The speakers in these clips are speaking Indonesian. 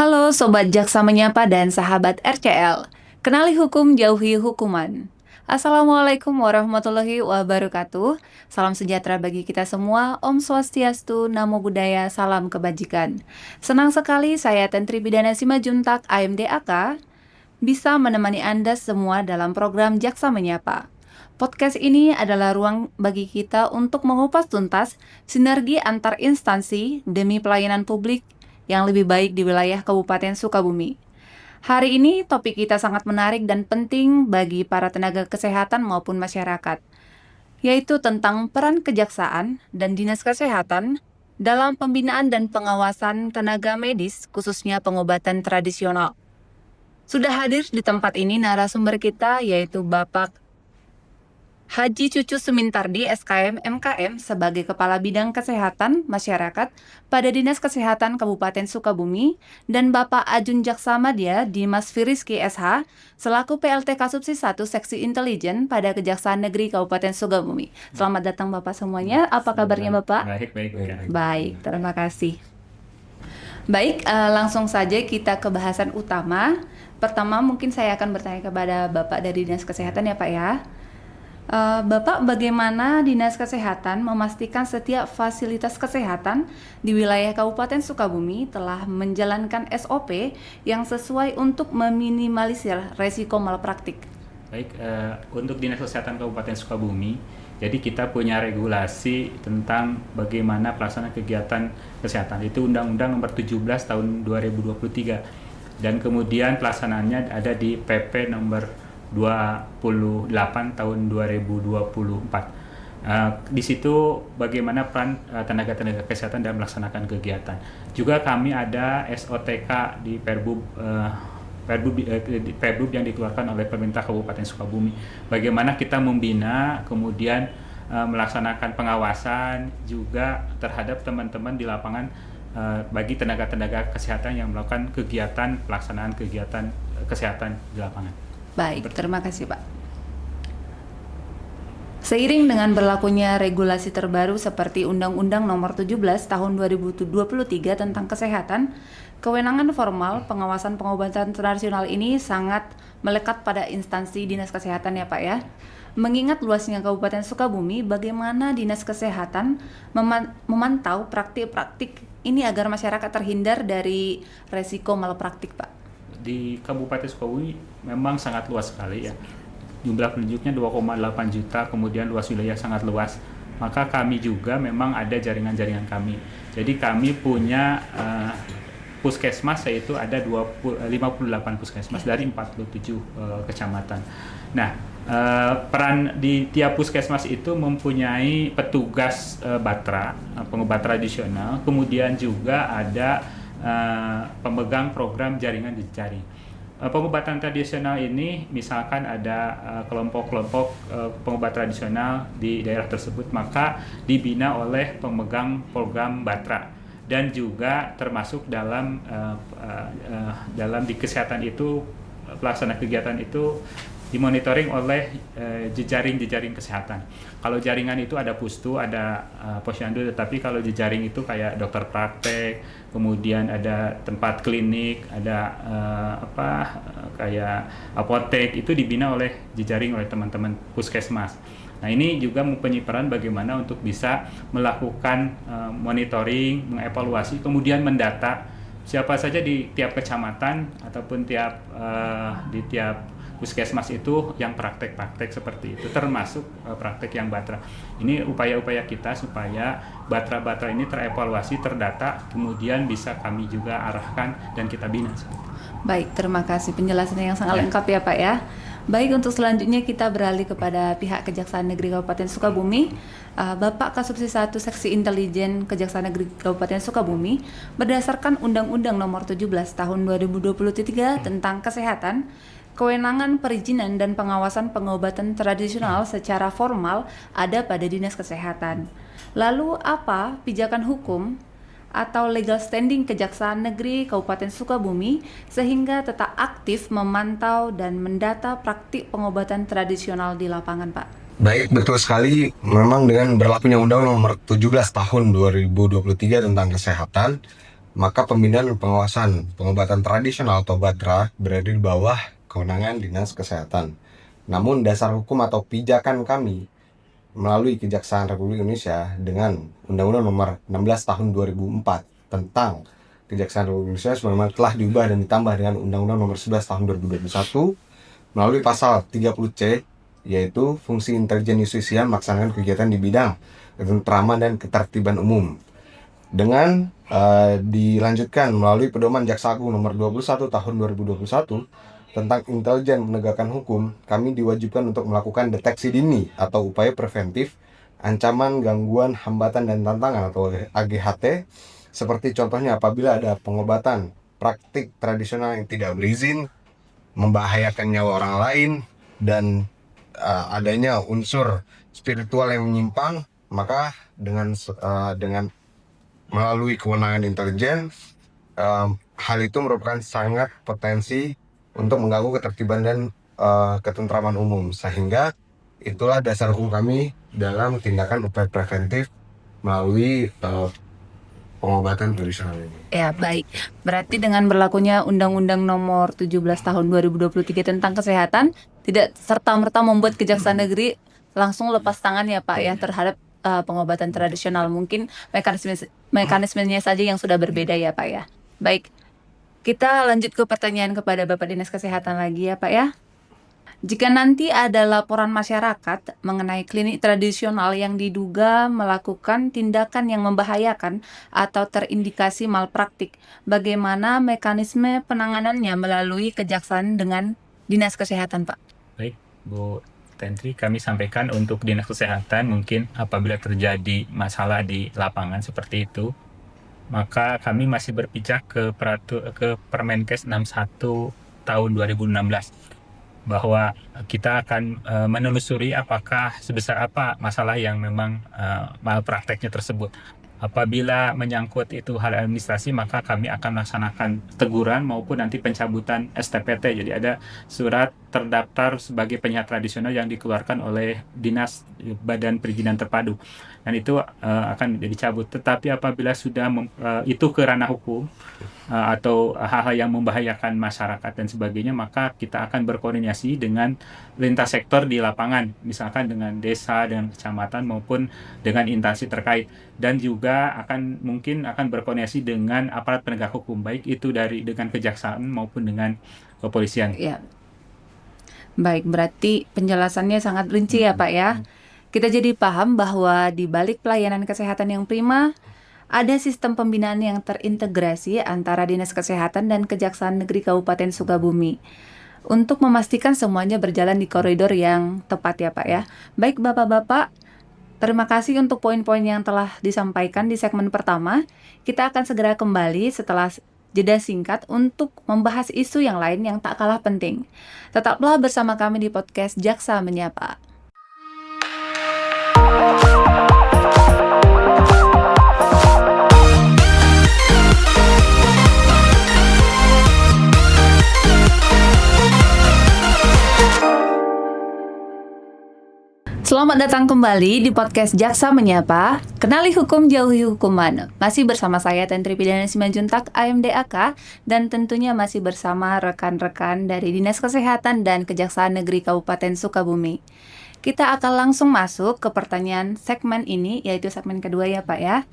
Halo Sobat Jaksa Menyapa dan sahabat RCL. Kenali hukum, jauhi hukuman. Assalamualaikum warahmatullahi wabarakatuh. Salam sejahtera bagi kita semua. Om Swastiastu, Namo Buddhaya, salam kebajikan. Senang sekali saya Tentri Bidana Simajuntak AMDAK bisa menemani Anda semua dalam program Jaksa Menyapa. Podcast ini adalah ruang bagi kita untuk mengupas tuntas sinergi antar instansi demi pelayanan publik yang lebih baik di wilayah Kabupaten Sukabumi. Hari ini topik kita sangat menarik dan penting bagi para tenaga kesehatan maupun masyarakat, yaitu tentang peran kejaksaan dan dinas kesehatan dalam pembinaan dan pengawasan tenaga medis, khususnya pengobatan tradisional. Sudah hadir di tempat ini narasumber kita, yaitu Bapak Haji Cucu Sumintardi, SKM MKM, sebagai Kepala Bidang Kesehatan Masyarakat pada Dinas Kesehatan Kabupaten Sukabumi, dan Bapak Ajun Jaksamadya Dimas Firiski SH, selaku PLT Kasubsi 1 Seksi Intelijen pada Kejaksaan Negeri Kabupaten Sukabumi. Selamat datang Bapak semuanya. Apa kabarnya Bapak? Baik. Baik, terima kasih. Baik, langsung saja kita ke bahasan utama. Pertama, mungkin saya akan bertanya kepada Bapak dari Dinas Kesehatan ya Pak ya. Bapak, bagaimana Dinas Kesehatan memastikan setiap fasilitas kesehatan di wilayah Kabupaten Sukabumi telah menjalankan SOP yang sesuai untuk meminimalisir resiko malpraktik? Baik, untuk Dinas Kesehatan Kabupaten Sukabumi, jadi kita punya regulasi tentang bagaimana pelaksanaan kegiatan kesehatan. Itu Undang-Undang Nomor 17 Tahun 2023, dan kemudian pelaksanaannya ada di PP Nomor 28 tahun 2024. Di situ bagaimana peran tenaga-tenaga kesehatan dalam melaksanakan kegiatan. Juga kami ada SOTK di Perbub yang dikeluarkan oleh pemerintah Kabupaten Sukabumi. Bagaimana kita membina, kemudian melaksanakan pengawasan juga terhadap teman-teman di lapangan bagi tenaga-tenaga kesehatan yang melakukan kegiatan pelaksanaan kegiatan kesehatan di lapangan. Baik, terima kasih Pak. Seiring dengan berlakunya regulasi terbaru seperti Undang-Undang Nomor 17 Tahun 2023 tentang kesehatan, kewenangan formal pengawasan pengobatan tradisional ini sangat melekat pada instansi Dinas Kesehatan ya Pak ya. Mengingat luasnya Kabupaten Sukabumi, bagaimana Dinas Kesehatan memantau praktik-praktik ini agar masyarakat terhindar dari resiko malpraktik Pak? Di Kabupaten Sukabumi memang sangat luas sekali ya. Jumlah penduduknya 2,8 juta, kemudian luas wilayah sangat luas. Maka kami juga memang ada jaringan-jaringan kami. Jadi kami punya puskesmas, yaitu ada 58 puskesmas dari 47 kecamatan. Nah, peran di tiap puskesmas itu mempunyai petugas batra, pengobat tradisional, kemudian juga ada pemegang program jaringan jejaring. Pengobatan tradisional ini misalkan ada kelompok-kelompok pengobat tradisional di daerah tersebut, maka dibina oleh pemegang program batra, dan juga termasuk dalam di kesehatan itu, pelaksana kegiatan itu dimonitoring oleh jejaring kesehatan. Kalau jaringan itu ada pustu, ada posyandu, tetapi kalau jejaring itu kayak dokter praktek, kemudian ada tempat klinik, ada kayak apotek, itu dibina oleh jejaring oleh teman-teman puskesmas. Nah, ini juga mempunyai peran bagaimana untuk bisa melakukan monitoring, mengevaluasi, kemudian mendata siapa saja di tiap kecamatan ataupun di tiap puskesmas itu yang praktek-praktek seperti itu, termasuk praktek yang batra. Ini upaya-upaya kita supaya batra-batra ini terevaluasi, terdata, kemudian bisa kami juga arahkan dan kita bina. Baik, terima kasih penjelasannya yang sangat lengkap ya Pak ya. Baik, untuk selanjutnya kita beralih kepada pihak Kejaksaan Negeri Kabupaten Sukabumi. Bapak Kasubsi 1 Seksi Intelijen Kejaksaan Negeri Kabupaten Sukabumi, berdasarkan Undang-Undang Nomor 17 Tahun 2023 tentang Kesehatan, kewenangan perizinan dan pengawasan pengobatan tradisional secara formal ada pada Dinas Kesehatan. Lalu apa pijakan hukum atau legal standing Kejaksaan Negeri Kabupaten Sukabumi sehingga tetap aktif memantau dan mendata praktik pengobatan tradisional di lapangan, Pak? Baik, betul sekali. Memang dengan berlakunya Undang-Undang Nomor 17 Tahun 2023 tentang kesehatan, maka pembinaan dan pengawasan pengobatan tradisional atau BATRA berada di bawah kewenangan Dinas Kesehatan. Namun dasar hukum atau pijakan kami melalui Kejaksaan Republik Indonesia dengan Undang-Undang Nomor 16 Tahun 2004 tentang Kejaksaan Republik Indonesia sebagaimana telah diubah dan ditambah dengan Undang-Undang Nomor 11 Tahun 2021 melalui pasal 30C, yaitu fungsi intelijen justisia melaksanakan kegiatan di bidang ketentraman dan ketertiban umum. Dengan dilanjutkan melalui Pedoman Jaksa Agung Nomor 21 Tahun 2021 tentang intelijen penegakan hukum, kami diwajibkan untuk melakukan deteksi dini atau upaya preventif ancaman, gangguan, hambatan, dan tantangan atau AGHT, seperti contohnya apabila ada pengobatan praktik tradisional yang tidak berizin, membahayakan nyawa orang lain, dan adanya unsur spiritual yang menyimpang, maka dengan melalui kewenangan intelijen, hal itu merupakan sangat potensi untuk mengganggu ketertiban dan ketentraman umum, sehingga itulah dasar hukum kami dalam tindakan upaya preventif melalui pengobatan tradisional ini. Ya, baik. Berarti dengan berlakunya Undang-Undang Nomor 17 Tahun 2023 tentang kesehatan, tidak serta-merta membuat Kejaksaan Negeri langsung lepas tangan ya Pak ya terhadap pengobatan tradisional. Mungkin mekanismenya saja yang sudah berbeda ya Pak ya. Baik, kita lanjut ke pertanyaan kepada Bapak Dinas Kesehatan lagi ya Pak ya. Jika nanti ada laporan masyarakat mengenai klinik tradisional yang diduga melakukan tindakan yang membahayakan atau terindikasi malpraktik, bagaimana mekanisme penanganannya melalui Kejaksaan dengan Dinas Kesehatan, Pak? Baik, Bu Tentri, kami sampaikan untuk Dinas Kesehatan mungkin apabila terjadi masalah di lapangan seperti itu, maka kami masih berpijak ke Permenkes 61 tahun 2016 bahwa kita akan menelusuri apakah sebesar apa masalah yang memang malprakteknya tersebut. Apabila menyangkut itu hal administrasi, maka kami akan melaksanakan teguran maupun nanti pencabutan STPT. Jadi ada surat terdaftar sebagai penyiar tradisional yang dikeluarkan oleh Dinas Badan Perizinan Terpadu, dan itu akan dicabut. Tetapi apabila sudah itu ke ranah hukum atau hal-hal yang membahayakan masyarakat dan sebagainya, maka kita akan berkoordinasi dengan lintas sektor di lapangan, misalkan dengan desa, dengan kecamatan maupun dengan instansi terkait, dan juga mungkin akan berkoordinasi dengan aparat penegak hukum, baik itu dengan kejaksaan maupun dengan kepolisian. Ya. Baik, berarti penjelasannya sangat rinci ya Pak ya. Kita jadi paham bahwa di balik pelayanan kesehatan yang prima, ada sistem pembinaan yang terintegrasi antara Dinas Kesehatan dan Kejaksaan Negeri Kabupaten Sukabumi untuk memastikan semuanya berjalan di koridor yang tepat ya Pak ya. Baik Bapak-Bapak, terima kasih untuk poin-poin yang telah disampaikan di segmen pertama. Kita akan segera kembali setelah jeda singkat untuk membahas isu yang lain yang tak kalah penting. Tetaplah bersama kami di podcast Jaksa Menyapa. Selamat datang kembali di podcast Jaksa Menyapa, Kenali Hukum Jauhi Hukuman. Masih bersama saya Tentri Pidana Simanjuntak AMDAK, dan tentunya masih bersama rekan-rekan dari Dinas Kesehatan dan Kejaksaan Negeri Kabupaten Sukabumi. Kita akan langsung masuk ke pertanyaan segmen ini, yaitu segmen kedua ya Pak ya.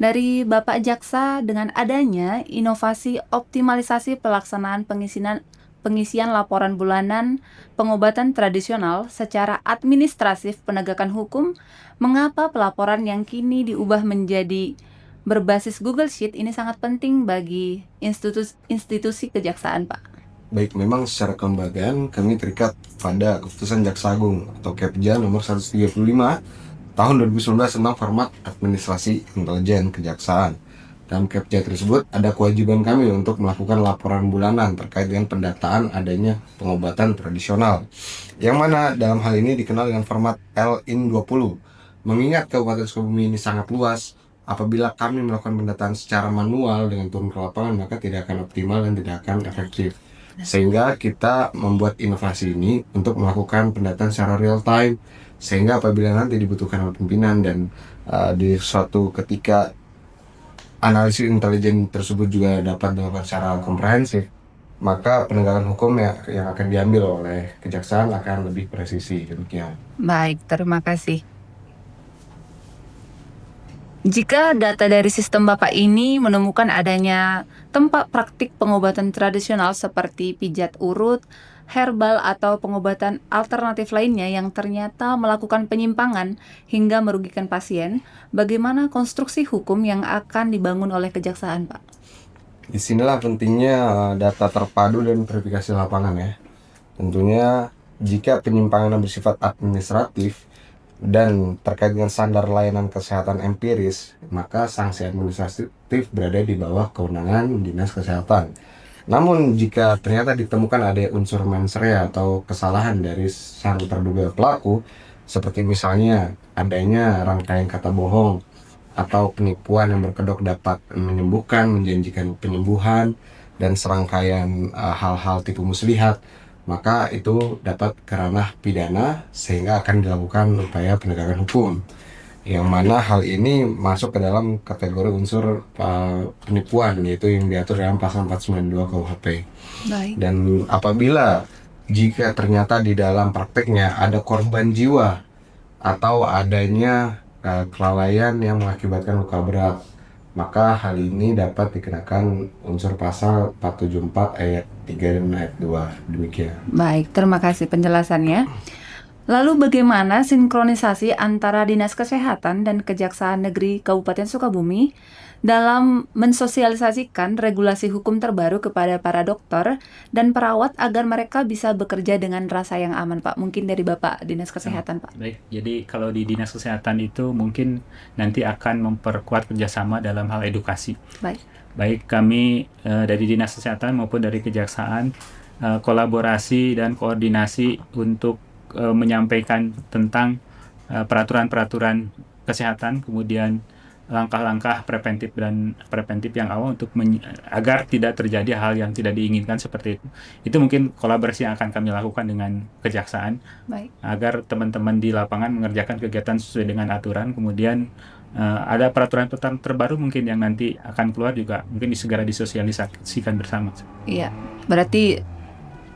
Dari Bapak Jaksa, dengan adanya inovasi optimalisasi pelaksanaan pengisian laporan bulanan pengobatan tradisional secara administratif penegakan hukum, mengapa pelaporan yang kini diubah menjadi berbasis Google Sheet ini sangat penting bagi institusi kejaksaan, Pak? Baik, memang secara kelembagaan kami terikat pada Keputusan Jaksa Agung atau Kepja nomor 135 tahun 2019 tentang format administrasi intelijen kejaksaan. Dalam Kepja tersebut ada kewajiban kami untuk melakukan laporan bulanan terkait dengan pendataan adanya pengobatan tradisional, yang mana dalam hal ini dikenal dengan format LIN20. Mengingat Kabupaten Sukabumi ini sangat luas, apabila kami melakukan pendataan secara manual dengan turun ke lapangan, maka tidak akan optimal dan tidak akan efektif. Sehingga kita membuat inovasi ini untuk melakukan pendataan secara real time, sehingga apabila nanti dibutuhkan oleh pimpinan dan di suatu ketika analisis intelijen tersebut juga dapat dilakukan secara komprehensif, maka penegakan hukum yang akan diambil oleh kejaksaan akan lebih presisi. Demikian. Baik, terima kasih. Jika data dari sistem Bapak ini menemukan adanya tempat praktik pengobatan tradisional seperti pijat urut, herbal, atau pengobatan alternatif lainnya yang ternyata melakukan penyimpangan hingga merugikan pasien, bagaimana konstruksi hukum yang akan dibangun oleh kejaksaan, Pak? Disinilah pentingnya data terpadu dan verifikasi lapangan ya. Tentunya jika penyimpangan yang bersifat administratif dan terkait dengan standar layanan kesehatan empiris, maka sanksi administratif berada di bawah kewenangan Dinas Kesehatan. Namun jika ternyata ditemukan ada unsur mens rea atau kesalahan dari sang terduga pelaku, seperti misalnya adanya rangkaian kata bohong atau penipuan yang berkedok dapat menyembuhkan, menjanjikan penyembuhan, dan serangkaian hal-hal tipu muslihat, maka itu dapat ke ranah pidana sehingga akan dilakukan upaya penegakan hukum. Yang mana hal ini masuk ke dalam kategori unsur penipuan, yaitu yang diatur dalam pasal 492 KUHP. Baik. Dan apabila jika ternyata di dalam prakteknya ada korban jiwa atau adanya kelalaian yang mengakibatkan luka berat, maka hal ini dapat dikenakan unsur pasal 474 ayat 3 dan ayat 2. Demikian. Baik, terima kasih penjelasannya. Lalu bagaimana sinkronisasi antara Dinas Kesehatan dan Kejaksaan Negeri Kabupaten Sukabumi dalam mensosialisasikan regulasi hukum terbaru kepada para dokter dan perawat agar mereka bisa bekerja dengan rasa yang aman, Pak? Mungkin dari Bapak Dinas Kesehatan, Pak. Baik, jadi kalau di Dinas Kesehatan itu mungkin nanti akan memperkuat kerjasama dalam hal edukasi. Baik kami dari Dinas Kesehatan maupun dari Kejaksaan kolaborasi dan koordinasi untuk menyampaikan tentang peraturan-peraturan kesehatan, kemudian langkah-langkah preventif yang awal untuk agar tidak terjadi hal yang tidak diinginkan seperti itu. Itu mungkin kolaborasi yang akan kami lakukan dengan Kejaksaan. Baik. Agar teman-teman di lapangan mengerjakan kegiatan sesuai dengan aturan, kemudian ada peraturan-peraturan terbaru mungkin yang nanti akan keluar juga mungkin segera disosialisasikan bersama. Iya, berarti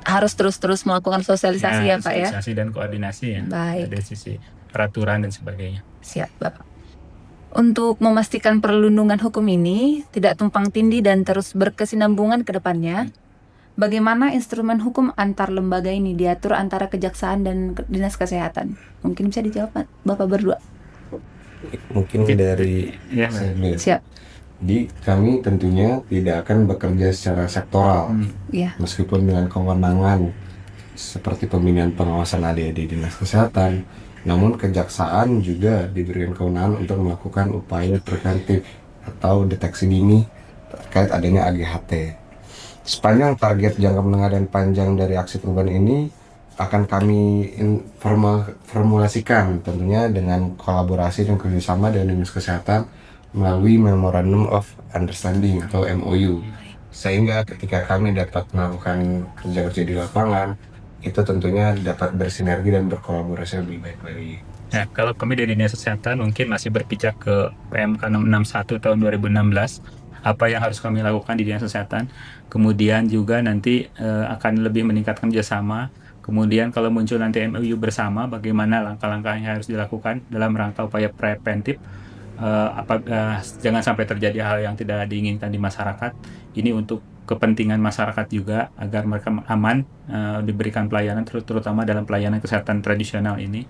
harus terus-terus melakukan sosialisasi ya Pak ya? Sosialisasi dan koordinasi ya. Baik. Dari sisi peraturan dan sebagainya. Siap Bapak. Untuk memastikan perlindungan hukum ini tidak tumpang tindih dan terus berkesinambungan ke depannya, bagaimana instrumen hukum antar lembaga ini diatur antara Kejaksaan dan Dinas Kesehatan? Mungkin bisa dijawab Bapak berdua. Mungkin dari Siap. Jadi kami tentunya tidak akan bekerja secara sektoral, meskipun dengan kewenangan seperti pembinaan pengawasan ada di Dinas Kesehatan, namun Kejaksaan juga diberikan kewenangan untuk melakukan upaya preventif atau deteksi dini terkait adanya AGHT. Sepanjang target jangka menengah dan panjang dari aksi perubahan ini akan kami formulasikan tentunya dengan kolaborasi dan kerjasama dengan Dinas Kesehatan melalui Memorandum of Understanding atau MOU, sehingga ketika kami dapat melakukan kerja-kerja di lapangan itu tentunya dapat bersinergi dan berkolaborasi lebih baik lagi. Ya, kalau kami dari Dinas Kesehatan mungkin masih berpijak ke PMK 661 tahun 2016, apa yang harus kami lakukan di Dinas Kesehatan, kemudian juga nanti akan lebih meningkatkan kerjasama. Kemudian kalau muncul nanti MOU bersama, bagaimana langkah-langkah yang harus dilakukan dalam rangka upaya preventif, jangan sampai terjadi hal yang tidak diinginkan di masyarakat. Ini untuk kepentingan masyarakat juga agar mereka aman diberikan pelayanan, terutama dalam pelayanan kesehatan tradisional ini.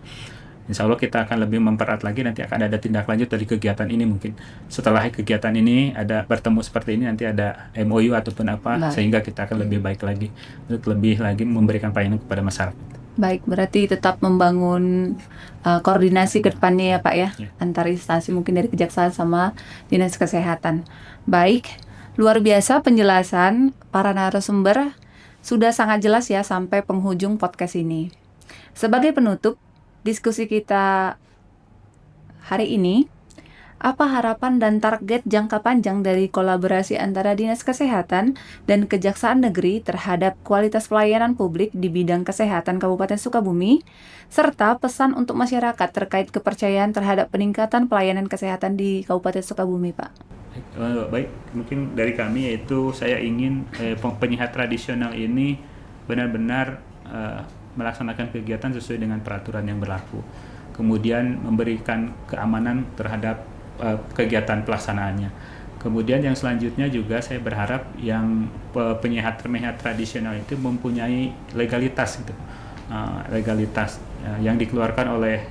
Insya Allah kita akan lebih mempererat lagi, nanti akan ada tindak lanjut dari kegiatan ini. Mungkin setelah kegiatan ini ada bertemu seperti ini, nanti ada MOU ataupun apa, sehingga kita akan lebih baik lagi untuk lebih lagi memberikan pelayanan kepada masyarakat. Baik, berarti tetap membangun koordinasi ke depannya ya Pak ya, antar instansi mungkin dari Kejaksaan sama Dinas Kesehatan. Baik, luar biasa penjelasan para narasumber, sudah sangat jelas ya sampai penghujung podcast ini. Sebagai penutup diskusi kita hari ini, apa harapan dan target jangka panjang dari kolaborasi antara Dinas Kesehatan dan Kejaksaan Negeri terhadap kualitas pelayanan publik di bidang kesehatan Kabupaten Sukabumi, serta pesan untuk masyarakat terkait kepercayaan terhadap peningkatan pelayanan kesehatan di Kabupaten Sukabumi, Pak? Baik, mungkin dari kami yaitu saya ingin penyiar tradisional ini benar-benar melaksanakan kegiatan sesuai dengan peraturan yang berlaku. Kemudian memberikan keamanan terhadap kegiatan pelaksanaannya. Kemudian yang selanjutnya juga saya berharap yang penyiar tradisional itu mempunyai legalitas gitu. Legalitas yang dikeluarkan oleh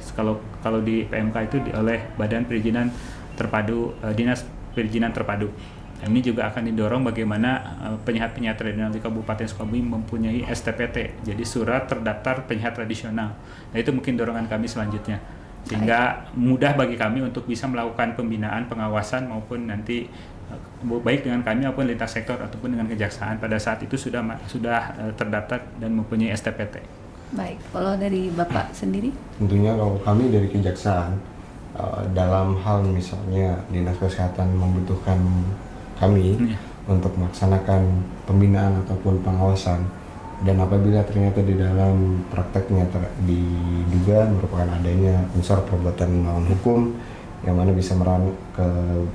kalau di PMK itu oleh Badan Perizinan Terpadu, Dinas Perizinan Terpadu. Ini juga akan didorong bagaimana penyiar-penyiar tradisional di Kabupaten Sukabumi mempunyai STPT, jadi surat terdaftar penyiar tradisional. Nah, itu mungkin dorongan kami selanjutnya, sehingga mudah bagi kami untuk bisa melakukan pembinaan, pengawasan maupun nanti baik dengan kami maupun lintas sektor ataupun dengan kejaksaan pada saat itu sudah terdaftar dan mempunyai STPT. Baik, kalau dari Bapak sendiri? Tentunya kalau kami dari kejaksaan, dalam hal misalnya Dinas Kesehatan membutuhkan kami untuk melaksanakan pembinaan ataupun pengawasan, dan apabila ternyata di dalam prakteknya diduga merupakan adanya unsur perbuatan melawan hukum yang mana bisa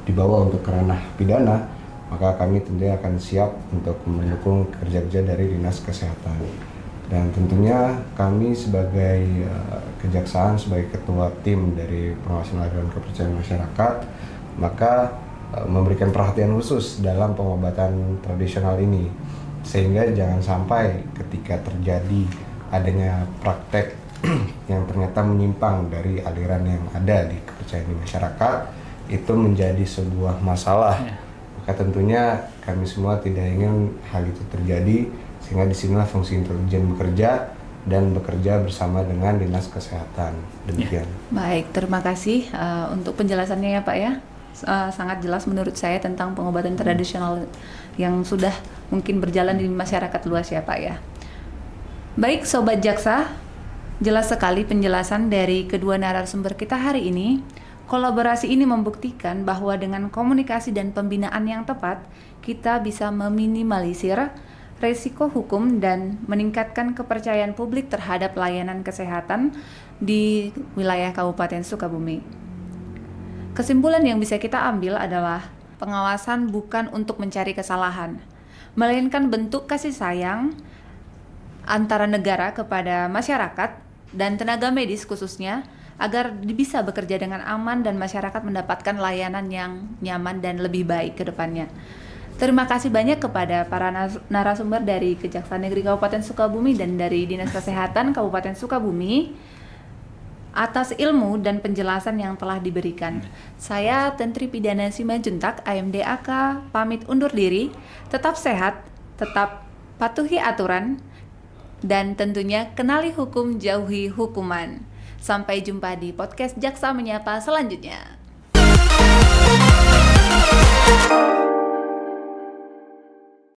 dibawa untuk ke ranah pidana, maka kami tentunya akan siap untuk mendukung kerja-kerja dari Dinas Kesehatan. Dan tentunya kami sebagai kejaksaan, sebagai ketua tim dari pengawasan aliran kepercayaan masyarakat, maka memberikan perhatian khusus dalam pengobatan tradisional ini, sehingga jangan sampai ketika terjadi adanya praktek yang ternyata menyimpang dari aliran yang ada di kepercayaan di masyarakat itu menjadi sebuah masalah. Maka tentunya kami semua tidak ingin hal itu terjadi, sehingga disinilah fungsi intelijen bekerja dan bekerja bersama dengan Dinas Kesehatan. Demikian. Baik, terima kasih untuk penjelasannya ya Pak ya. Sangat jelas menurut saya tentang pengobatan tradisional yang sudah mungkin berjalan di masyarakat luas ya Pak ya. Baik Sobat Jaksa, jelas sekali penjelasan dari kedua narasumber kita hari ini. Kolaborasi ini membuktikan bahwa dengan komunikasi dan pembinaan yang tepat, kita bisa meminimalisir resiko hukum dan meningkatkan kepercayaan publik terhadap layanan kesehatan di wilayah Kabupaten Sukabumi. Kesimpulan yang bisa kita ambil adalah pengawasan bukan untuk mencari kesalahan, melainkan bentuk kasih sayang antara negara kepada masyarakat dan tenaga medis khususnya, agar bisa bekerja dengan aman dan masyarakat mendapatkan layanan yang nyaman dan lebih baik ke depannya. Terima kasih banyak kepada para narasumber dari Kejaksaan Negeri Kabupaten Sukabumi dan dari Dinas Kesehatan Kabupaten Sukabumi atas ilmu dan penjelasan yang telah diberikan. Saya Tentri Pidana Simanjuntak, AMDAK, pamit undur diri. Tetap sehat, tetap patuhi aturan, dan tentunya kenali hukum, jauhi hukuman. Sampai jumpa di podcast Jaksa Menyapa selanjutnya.